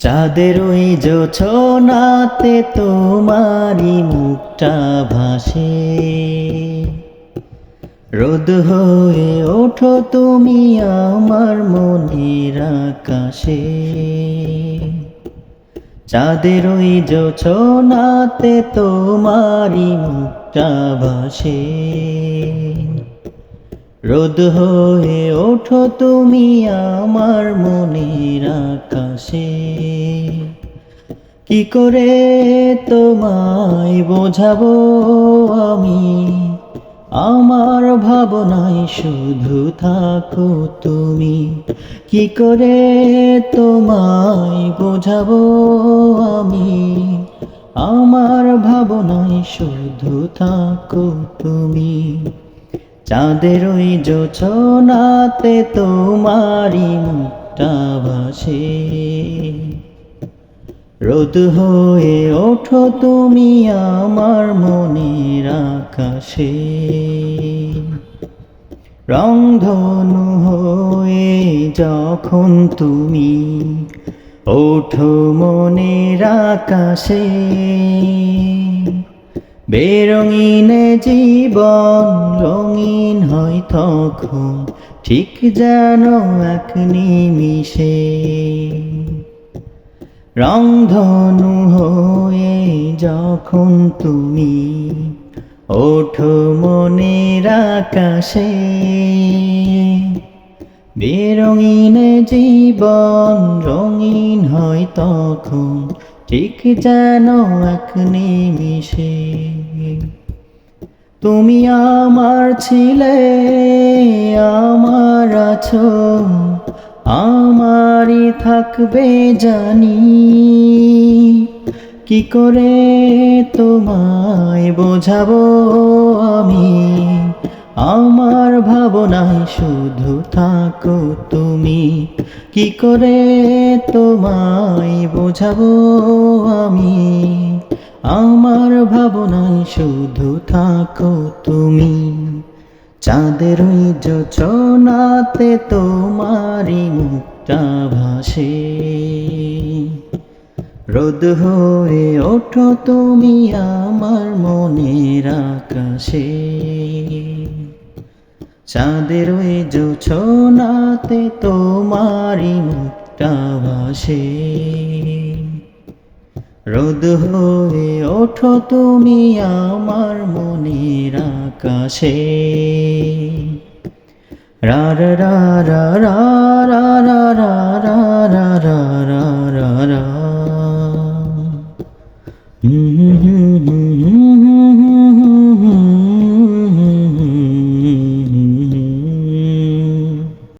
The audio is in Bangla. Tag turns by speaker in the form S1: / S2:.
S1: চাঁদের ওই জোছনাতে তোমারি মুখটা ভাসে, রোদ হয়ে ওঠো তুমি আমার মনের আকাশে। চাঁদের ওই জোছনাতে তোমারি মুখটা ভাসে, রোদ হয়ে ওঠো তুমি আমার মনের আকাশে। কি করে তোমায় বোঝাবো আমি, আমার ভাবনায় শুধু থাকো তুমি। কি করে তোমায় বোঝাবো আমি, আমার ভাবনায় শুধু থাকো তুমি। চাঁদের ওই জোছনাতে তোমারি মুখটা ভাসে, রোদ হয়ে ওঠো তুমি আমার মনের আকাশে। রংধনু হয়ে যখন তুমি ওঠো মনের আকাশে, বেরঙিন জীবন রঙিন হয় তখন, ঠিক যেন এক নিমিষে। রংধনু হয়ে যখন তুমি ওঠো মনের আকাশে, বেরঙিন জীবন রঙিন হয় তখন, ঠিক যেন এক নিমিষে। তুমি আমার ছিলে, আমার আছো, আমারই থাকবে জানি। কি করে তোমায় বোঝাবো আমি, আমার ভাবনায় শুধু থাকো তুমি। কি করে তোমায় বোঝাবো আমি, আমার ভাবনায় শুধু থাকো তুমি। চাঁদের ওই জোছনাতে তোমারি মুখটা ভাসে, রোদ হয়ে ওঠো তুমি আমার মনের আকাশে। চাঁদের ওই জোছনাতে তোমারি মুখটা ভাসে, রোদ হয়ে ওঠো তুমি আমার মনের আকাশে। রা রা রা রা রা রা রা রা রা রা রা রা রা রা।